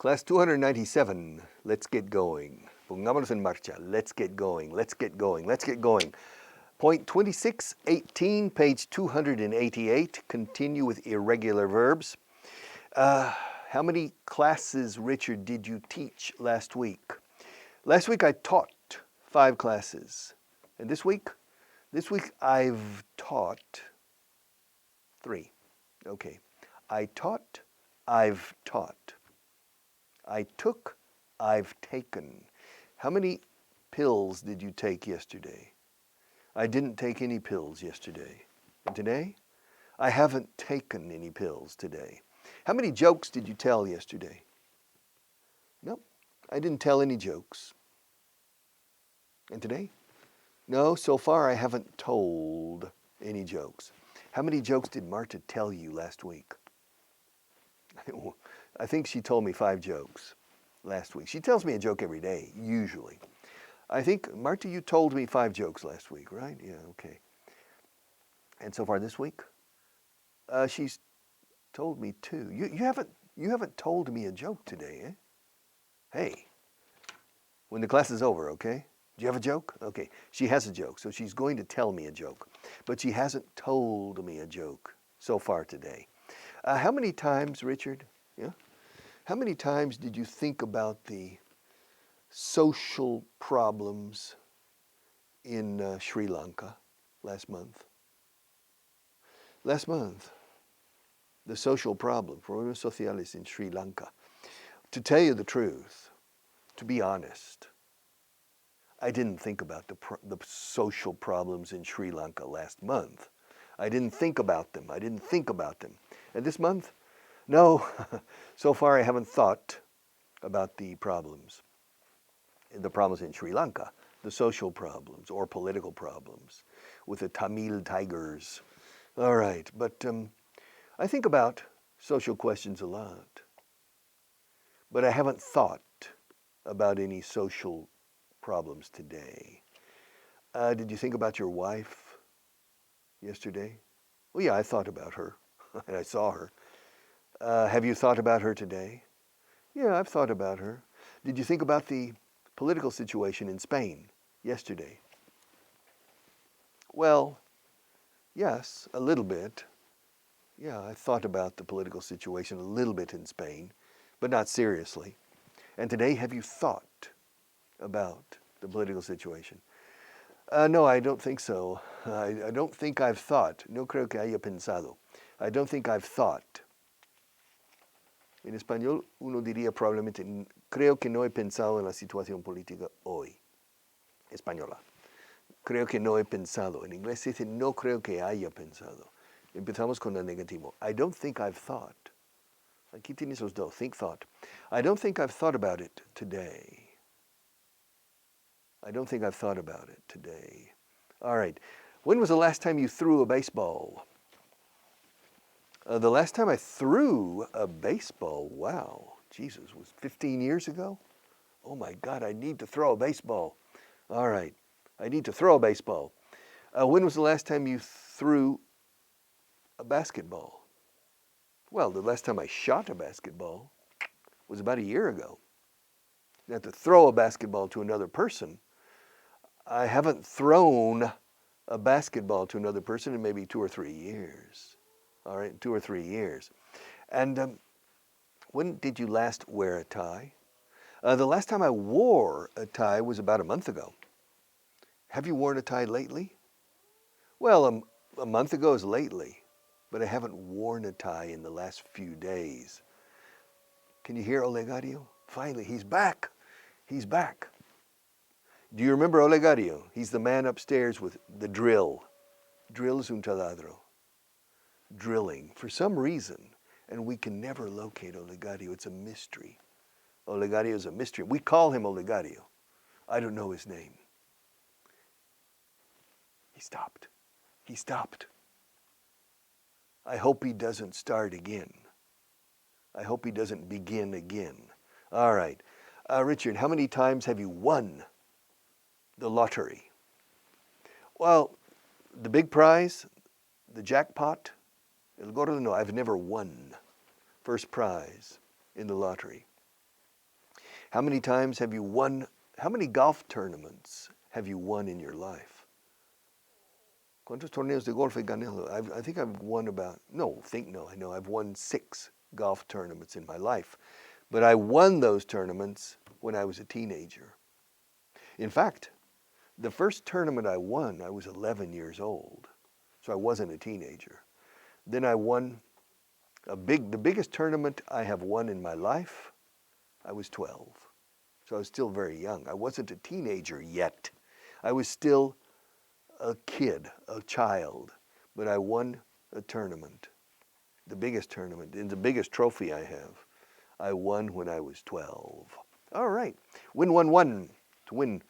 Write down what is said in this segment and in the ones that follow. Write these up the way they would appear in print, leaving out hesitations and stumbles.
Class 297, let's get going. Pongámonos en marcha. Let's get going, let's get going, let's get going. Point 2618, page 288, continue with irregular verbs. How many classes, Richard, did you teach last week? Last week I taught 5 classes. And this week? This week I've taught 3. Okay. I taught, I've taught. I took, I've taken. How many pills did you take yesterday? I didn't take any pills yesterday. And today? I haven't taken any pills today. How many jokes did you tell yesterday? Nope, I didn't tell any jokes. And today? No, so far I haven't told any jokes. How many jokes did Marta tell you last week? I think she told me 5 jokes last week. She tells me a joke every day, usually. I think, Marta, you told me 5 jokes last week, right? Yeah, okay. And so far this week? She's told me 2. You haven't told me a joke today, eh? Hey, when the class is over, okay? Do you have a joke? Okay, she has a joke, so she's going to tell me a joke. But she hasn't told me a joke so far today. How many times, Richard, yeah? How many times did you think about the social problems in Sri Lanka last month? Last month, the social problem, problemas sociales in Sri Lanka. To tell you the truth, to be honest, I didn't think about the social problems in Sri Lanka last month. I didn't think about them. And this month? No, so far I haven't thought about the problems in Sri Lanka, the social problems or political problems with the Tamil tigers. All right, but I think about social questions a lot, but I haven't thought about any social problems today. Did you think about your wife yesterday? Well, yeah, I thought about her, and I saw her. Have you thought about her today? Yeah, I've thought about her. Did you think about the political situation in Spain yesterday? Well, yes, a little bit. Yeah, I thought about the political situation a little bit in Spain, but not seriously. And today, have you thought about the political situation? No, I don't think so. I don't think I've thought. No creo que haya pensado. I don't think I've thought. En español, uno diría probablemente, creo que no he pensado en la situación política hoy. Española. Creo que no he pensado. En inglés se dice, no creo que haya pensado. Empezamos con el negativo. I don't think I've thought. Aquí tienes los dos. Think, thought. I don't think I've thought about it today. I don't think I've thought about it today. All right. When was the last time you threw a baseball? The last time I threw a baseball, wow, Jesus, was 15 years ago? Oh my God, I need to throw a baseball. All right, I need to throw a baseball. When was the last time you threw a basketball? Well, the last time I shot a basketball was about a year ago. Now, to throw a basketball to another person, I haven't thrown a basketball to another person in maybe 2 or 3 years. All right, 2 or 3 years. And when did you last wear a tie? The last time I wore a tie was about a month ago. Have you worn a tie lately? Well, a month ago is lately, but I haven't worn a tie in the last few days. Can you hear Olegario? Finally, he's back. He's back. Do you remember Olegario? He's the man upstairs with the drill. Drill es un taladro. Drilling for some reason, and we can never locate Olegario. It's a mystery. Olegario is a mystery. We call him Olegario. I don't know his name. He stopped. He stopped. I hope he doesn't start again. I hope he doesn't begin again. All right. Richard, how many times have you won the lottery? Well, the big prize, the jackpot, El Gordo, no, I've never won first prize in the lottery. How many times have you won? How many golf tournaments have you won in your life? ¿Cuántos torneos de golf he ganado? I think I've won I know I've won 6 golf tournaments in my life. But I won those tournaments when I was a teenager. In fact, the first tournament I won, I was 11 years old. So I wasn't a teenager. Then I won the biggest tournament I have won in my life, I was 12. So I was still very young. I wasn't a teenager yet. I was still a kid, a child, but I won a tournament, the biggest tournament, and the biggest trophy I have. I won when I was 12. All right, win, to win,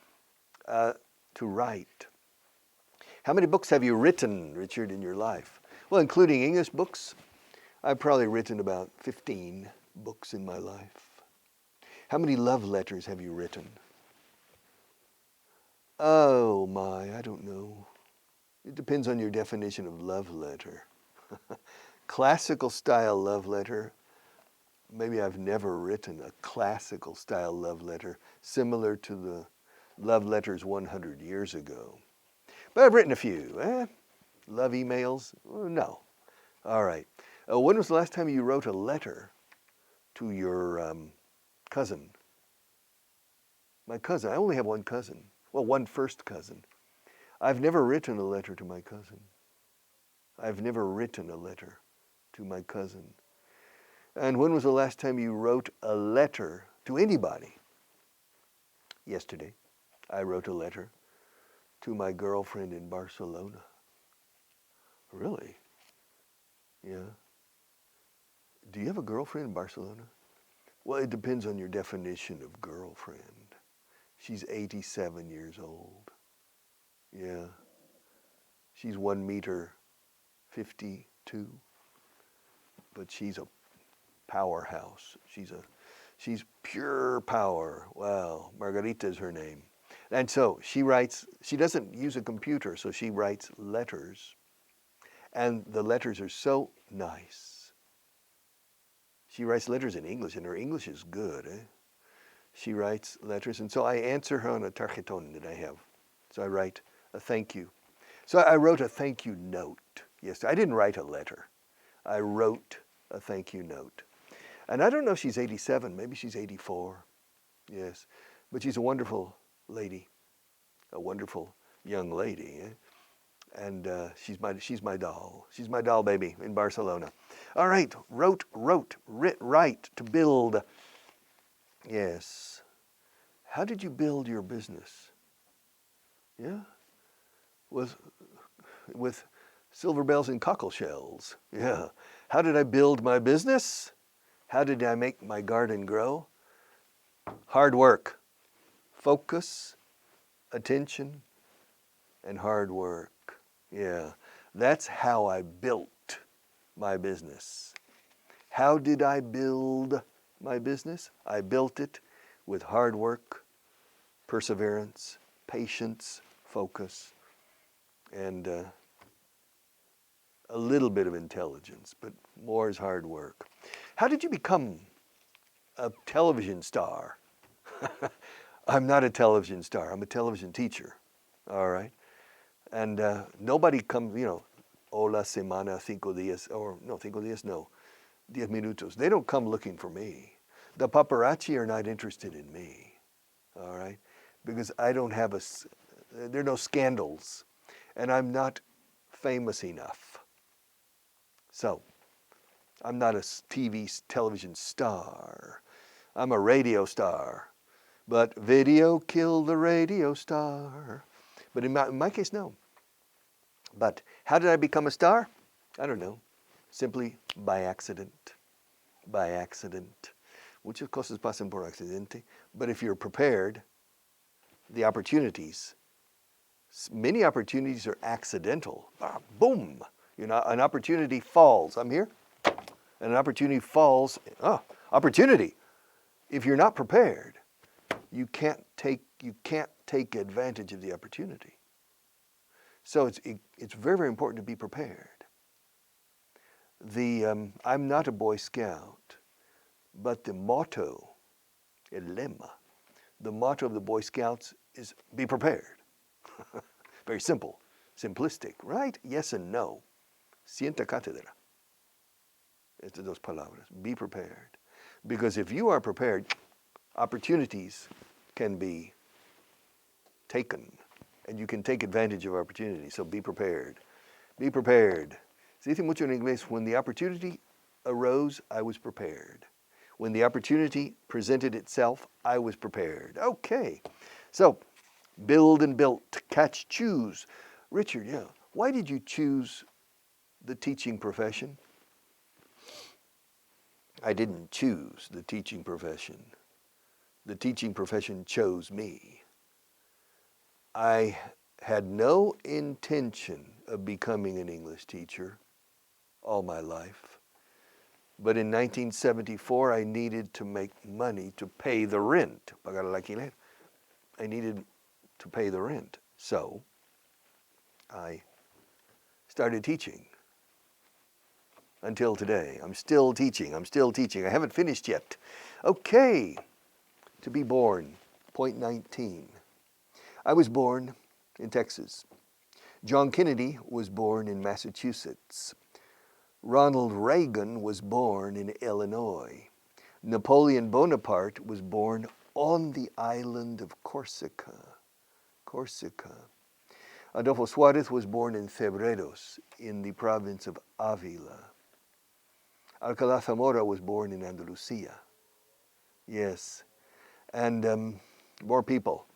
to write. How many books have you written, Richard, in your life? Well, including English books, I've probably written about 15 books in my life. How many love letters have you written? Oh my, I don't know. It depends on your definition of love letter. Classical style love letter, maybe I've never written a classical style love letter similar to the love letters 100 years ago. But I've written a few. Love emails? No. All right. When was the last time you wrote a letter to your cousin? My cousin. I only have one cousin. Well, one first cousin. I've never written a letter to my cousin. I've never written a letter to my cousin. And when was the last time you wrote a letter to anybody? Yesterday, I wrote a letter to my girlfriend in Barcelona. Really? Yeah. Do you have a girlfriend in Barcelona? Well, it depends on your definition of girlfriend. She's 87 years old. Yeah. She's 1.52 meters, but she's a powerhouse. She's pure power. Wow. Margarita is her name. And so she doesn't use a computer, so she writes letters. And the letters are so nice. She writes letters in English, and her English is good. She writes letters, and so I answer her on a tarjeton that I have. So I write a thank you. So I wrote a thank you note. Yes, I didn't write a letter. I wrote a thank you note. And I don't know if she's 87, maybe she's 84. Yes, but she's a wonderful lady, a wonderful young lady. And she's my doll. She's my doll baby in Barcelona. All right, write, to build. Yes. How did you build your business? Yeah? With silver bells and cockle shells. Yeah. How did I build my business? How did I make my garden grow? Hard work, focus, attention, and hard work. Yeah, that's how I built my business. How did I build my business? I built it with hard work, perseverance, patience, focus, and a little bit of intelligence, but more is hard work. How did you become a television star? I'm not a television star. I'm a television teacher, all right? And nobody comes, hola semana, 5 días, or no, 5 días, no, 10 minutos. They don't come looking for me. The paparazzi are not interested in me, all right? Because I don't have there are no scandals, and I'm not famous enough. So, I'm not a television star. I'm a radio star. But video killed the radio star. But in my case, no. But how did I become a star? I don't know. Simply by accident. By accident. Muchas cosas pasan por accidente. But if you're prepared, the opportunities, many opportunities are accidental. Boom! An opportunity falls. I'm here. And an opportunity falls. Opportunity. If you're not prepared, you can't take advantage of the opportunity. So it's very, very important to be prepared. I'm not a Boy Scout, but the motto El lema. The motto of the Boy Scouts is be prepared. Very simple, simplistic, right? Yes and no. Sienta cátedra. Estas dos palabras. Be prepared. Because if you are prepared, opportunities can be taken. And you can take advantage of opportunities. So be prepared. Be prepared. Se dice mucho en inglés, when the opportunity arose, I was prepared. When the opportunity presented itself, I was prepared. Okay. So, build and built, catch, choose. Richard, yeah, why did you choose the teaching profession? I didn't choose the teaching profession. The teaching profession chose me. I had no intention of becoming an English teacher all my life. But in 1974, I needed to make money to pay the rent. Pagar el alquiler. I needed to pay the rent. So I started teaching until today. I'm still teaching. I haven't finished yet. Okay, to be born, point 19. I was born in Texas. John Kennedy was born in Massachusetts. Ronald Reagan was born in Illinois. Napoleon Bonaparte was born on the island of Corsica. Adolfo Suarez was born in Febreros, in the province of Avila. Alcalá Zamora was born in Andalusia. Yes, and more people.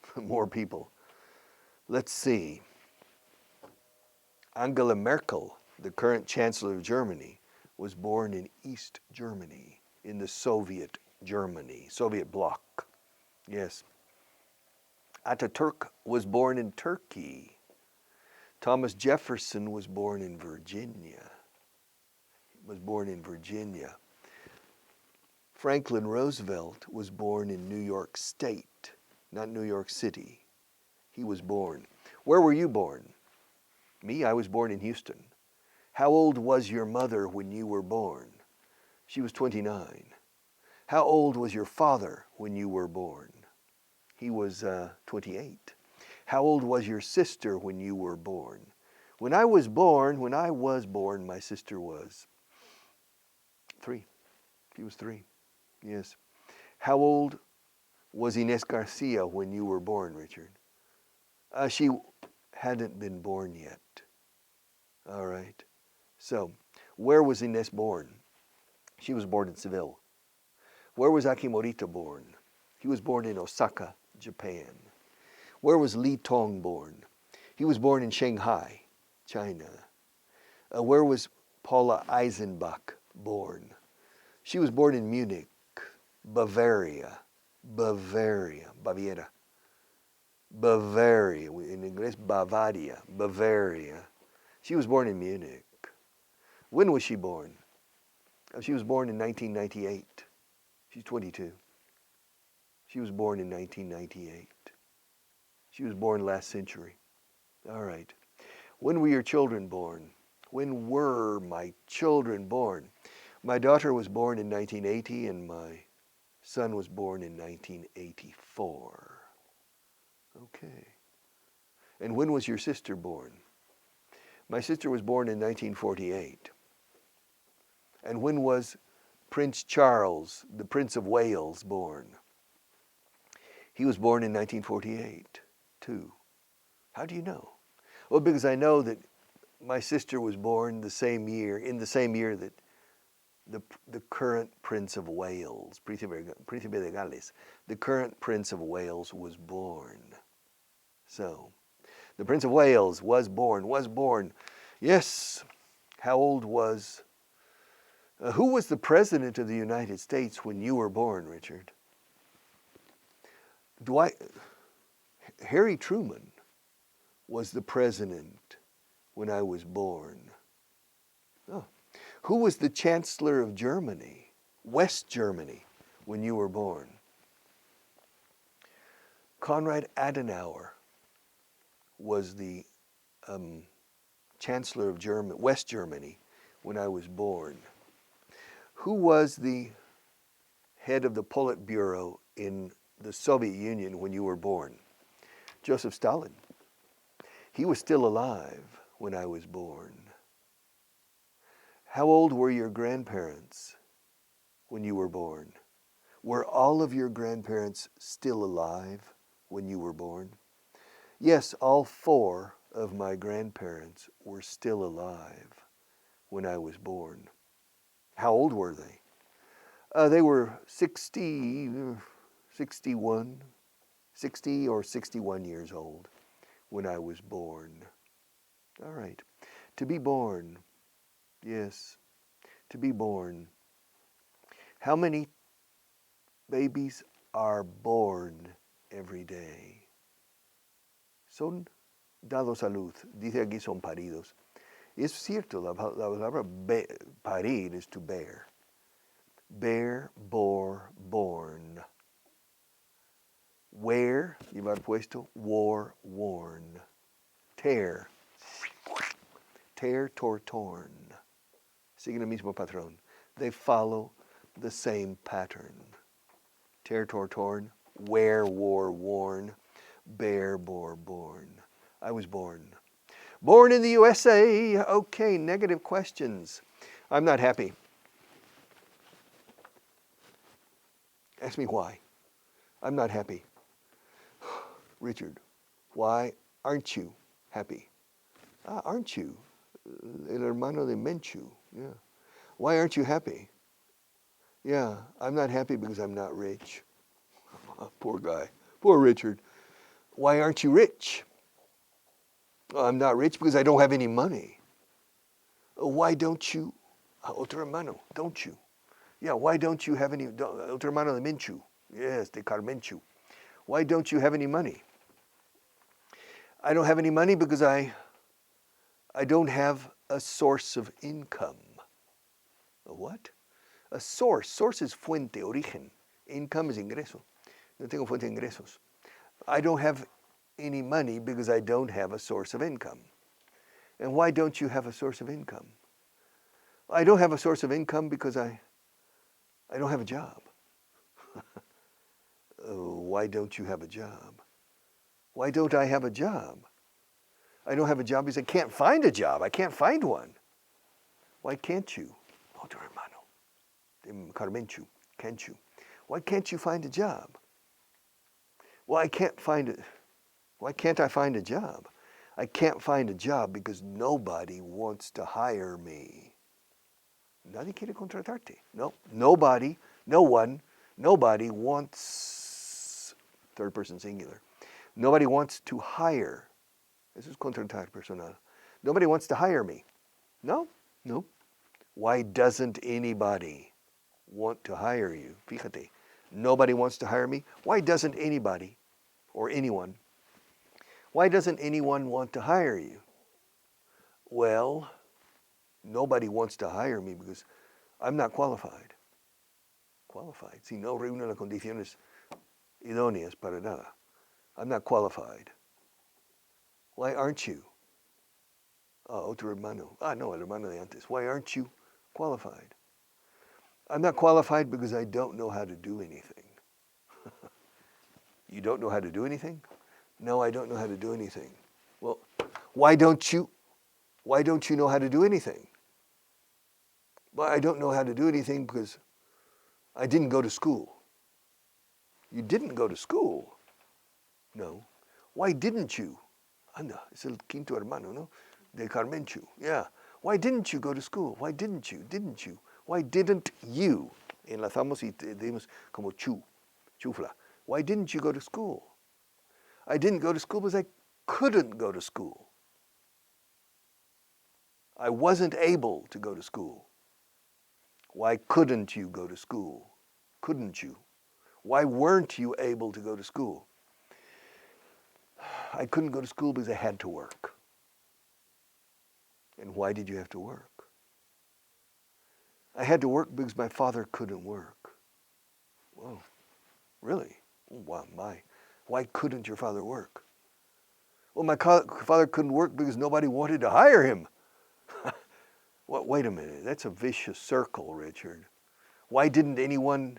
Let's see. Angela Merkel, the current Chancellor of Germany, was born in East Germany, in the Soviet Germany, Soviet bloc. Yes. Ataturk was born in Turkey. Thomas Jefferson was born in Virginia. Franklin Roosevelt was born in New York State, not New York City. He was born. Where were you born? Me, I was born in Houston. How old was your mother when you were born? She was 29. How old was your father when you were born? He was 28. How old was your sister when you were born? When I was born, my sister was 3. She was 3. Yes. How old was Inés Garcia when you were born, Richard? She hadn't been born yet. All right. So, where was Inés born? She was born in Seville. Where was Akimorita born? He was born in Osaka, Japan. Where was Li Tong born? He was born in Shanghai, China. Where was Paula Eisenbach born? She was born in Munich, Baviera. In English, Bavaria. She was born in Munich. When was she born? She was born in 1998. She's 22. She was born in 1998. She was born last century. All right. When were your children born? When were my children born? My daughter was born in 1980 and my son was born in 1984. Okay. And when was your sister born? My sister was born in 1948. And when was Prince Charles, the Prince of Wales, born? He was born in 1948, too. How do you know? Well, because I know that my sister was born in the same year that the current Prince of Wales, Príncipe de Gales, the current Prince of Wales was born. So, the Prince of Wales was born. Yes. How old was, who was the President of the United States when you were born, Richard? Harry Truman was the President when I was born. Oh. Who was the Chancellor of Germany, West Germany, when you were born? Konrad Adenauer was the Chancellor of West Germany when I was born. Who was the head of the Politburo in the Soviet Union when you were born? Joseph Stalin. He was still alive when I was born. How old were your grandparents when you were born? Were all of your grandparents still alive when you were born? Yes, all 4 of my grandparents were still alive when I was born. How old were they? They were 60 or 61 years old when I was born. All right. To be born. Yes, to be born. How many babies are born every day? Son dados a luz. Dice aquí son paridos. Y es cierto, la palabra parir is to bear. Bear, bore, born. Wear, llevar puesto, wore, worn. Tear. Tear, tore, torn. Siguen el mismo patrón. They follow the same pattern. Tear, tore, torn. Wear, wore, worn. Bear, bore, born. I was born. Born in the USA. Okay, negative questions. I'm not happy. Ask me why. I'm not happy. Richard, why aren't you happy? Aren't you? El hermano de Menchu. Yeah. Why aren't you happy? Yeah, I'm not happy because I'm not rich. Poor guy. Poor Richard. Why aren't you rich? I'm not rich because I don't have any money. Why don't you? Otro hermano, don't you? Yeah, why don't you have any? Otro hermano de Menchu. Yes, de Carmenchu. Why don't you have any money? I don't have any money because I don't have a source of income. A what? A source. Source is fuente, origen. Income is ingreso. No tengo fuente de ingresos. I don't have any money because I don't have a source of income. And why don't you have a source of income? I don't have a source of income because I don't have a job. Why don't you have a job? Why don't I have a job? I don't have a job because I can't find a job. I can't find one. Why can't you? Otro hermano. Carmenchu, can't you? Why can't you find a job? Well, I can't find it. Why can't I find a job? I can't find a job because nobody wants to hire me. Nadie quiere contratarte. No, nobody, no one, nobody wants, third person singular. Nobody wants to hire. This is contratar personal. Nobody wants to hire me. No, no. Why doesn't anybody want to hire you? Fíjate, nobody wants to hire me. Why doesn't anybody or anyone? Why doesn't anyone want to hire you? Well, nobody wants to hire me because I'm not qualified. Qualified. Si no reúne las condiciones idóneas para nada. I'm not qualified. Why aren't you? Otro hermano. No, el hermano de antes. Why aren't you qualified? I'm not qualified because I don't know how to do anything. You don't know how to do anything? No, I don't know how to do anything. Well, why don't you know how to do anything? Well, I don't know how to do anything because I didn't go to school. You didn't go to school? No. Why didn't you? Anda, es el quinto hermano, ¿no? De Carmenchu. Yeah. Why didn't you go to school? Why didn't you? Didn't you? Why didn't you? Enlazamos y decimos como chufla. Why didn't you go to school? I didn't go to school because I couldn't go to school. I wasn't able to go to school. Why couldn't you go to school? Couldn't you? Why weren't you able to go to school? I couldn't go to school because I had to work. And why did you have to work? I had to work because my father couldn't work. Whoa, really? Oh, wow, my. Why couldn't your father work? Well, my father couldn't work because nobody wanted to hire him. Wait a minute, that's a vicious circle, Richard. Why didn't anyone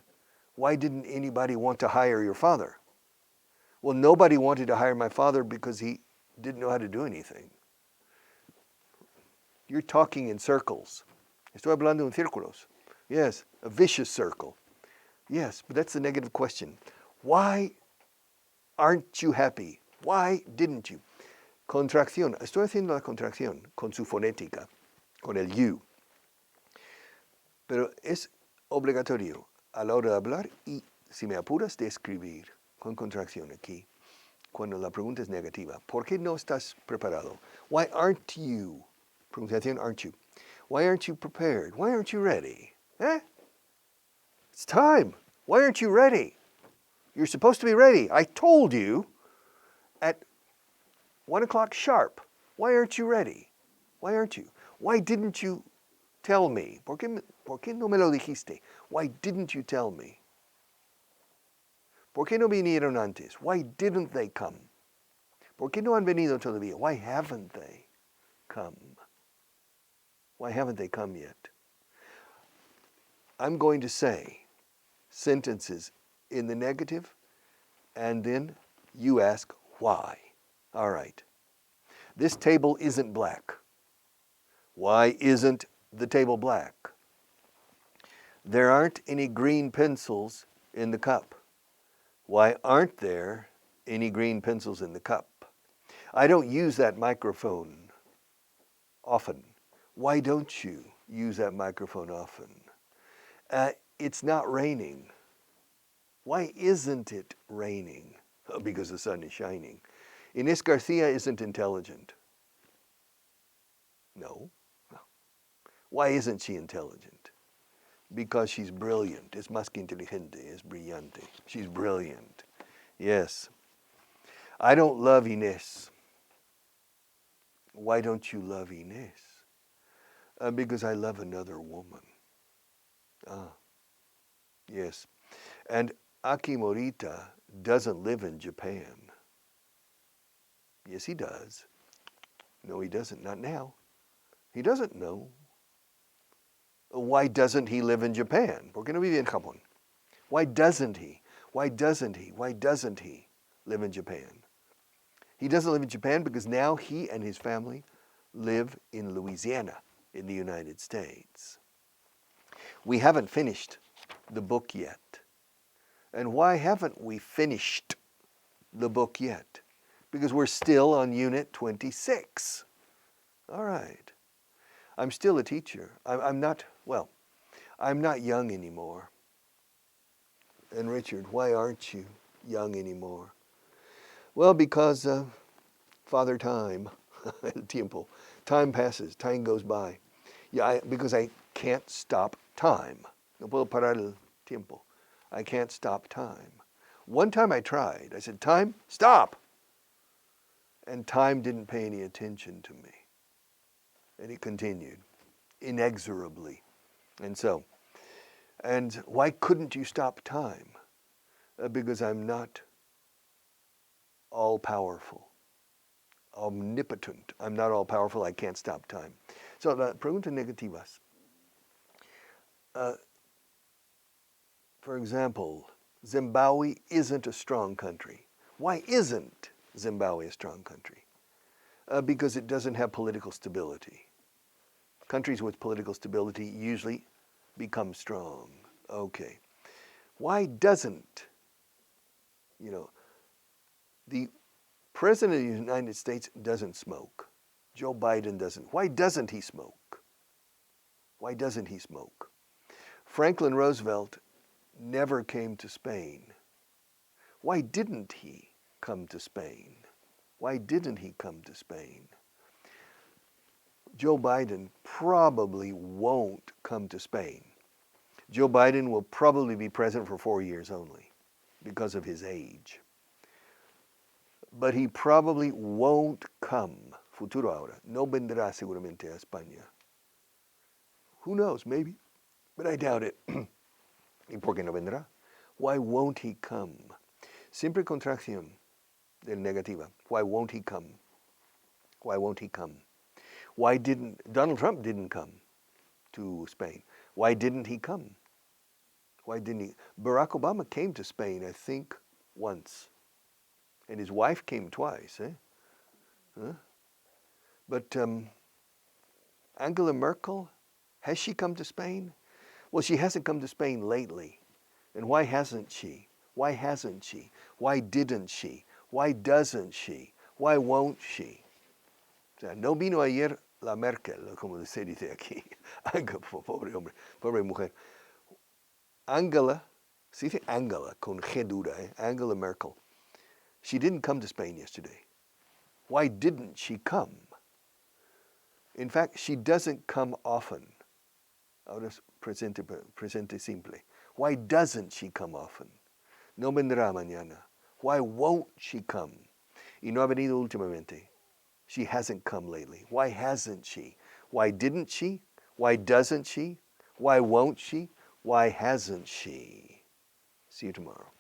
Why didn't anybody want to hire your father? Well, nobody wanted to hire my father because he didn't know how to do anything. You're talking in circles. Estoy hablando en círculos. Yes, a vicious circle. Yes, but that's the negative question. Why aren't you happy? Why didn't you? Contracción. Estoy haciendo la contracción con su fonética, con el you. Pero es obligatorio a la hora de hablar y, si me apuras, de escribir con contracción aquí, cuando la pregunta es negativa. ¿Por qué no estás preparado? Why aren't you? Pronunciación, aren't you? Why aren't you prepared? Why aren't you ready? Eh? It's time. Why aren't you ready? You're supposed to be ready. I told you at 1 o'clock sharp. Why aren't you ready? Why aren't you? Why didn't you tell me? ¿Por qué no me lo dijiste? Why didn't you tell me? ¿Por qué no vinieron antes? Why didn't they come? ¿Por qué no han venido todavía? Why haven't they come? Why haven't they come yet? I'm going to say sentences in the negative, and then you ask why. All right. This table isn't black. Why isn't the table black? There aren't any green pencils in the cup. Why aren't there any green pencils in the cup? I don't use that microphone often. Why don't you use that microphone often? It's not raining. Why isn't it raining? Oh, because the sun is shining. Inés Garcia isn't intelligent. No. Why isn't she intelligent? Because she's brilliant. Es más que inteligente, es brillante. She's brilliant. Yes. I don't love Inés. Why don't you love Inés? Because I love another woman. Yes. And Aki Morita doesn't live in Japan. Yes, he does. No, he doesn't. Not now. He doesn't know. Why doesn't he live in Japan? ¿Por qué no vive en Japón? Why doesn't he? Why doesn't he? Why doesn't he live in Japan? He doesn't live in Japan because now he and his family live in Louisiana in the United States. We haven't finished the book yet. And why haven't we finished the book yet? Because we're still on Unit 26. All right. I'm still a teacher. I'm not young anymore. And Richard, why aren't you young anymore? Well, because Father Time, el tiempo. Time passes, time goes by. Yeah, because I can't stop time. No puedo parar el tiempo. I can't stop time. One time I tried. I said, time, stop. And time didn't pay any attention to me. And it continued inexorably. And why couldn't you stop time? Because I'm not all-powerful, omnipotent. I'm not all-powerful. I can't stop time. So, las preguntas negativas. For example, Zimbabwe isn't a strong country. Why isn't Zimbabwe a strong country? Because it doesn't have political stability. Countries with political stability usually become strong. Okay. Why doesn't, the President of the United States doesn't smoke. Joe Biden doesn't. Why doesn't he smoke? Why doesn't he smoke? Franklin Roosevelt never came to Spain. Why didn't he come to Spain? Why didn't he come to Spain? Joe Biden probably won't come to Spain. Joe Biden will probably be president for 4 years only because of his age. But he probably won't come, futuro ahora, no vendrá seguramente a España. Who knows, maybe, but I doubt it. ¿Y por qué no vendrá? Why won't he come? Siempre contracción del negativa. Why won't he come? Why won't he come? Why didn't Donald Trump didn't come to Spain? Why didn't he come? Why didn't he? Barack Obama came to Spain, I think, once. And his wife came twice. Huh? But Angela Merkel, has she come to Spain? Well, she hasn't come to Spain lately. And why hasn't she? Why hasn't she? Why didn't she? Why doesn't she? Why won't she? O sea, no vino ayer la Merkel, como se dice aquí. Pobre hombre, pobre mujer. Angela, se dice Angela con G dura, Angela Merkel. She didn't come to Spain yesterday. Why didn't she come? In fact, she doesn't come often. Ahora es presente simple. Why doesn't she come often? No vendrá mañana. Why won't she come? Y no ha venido últimamente. She hasn't come lately. Why hasn't she? Why didn't she? Why doesn't she? Why won't she? Why hasn't she? See you tomorrow.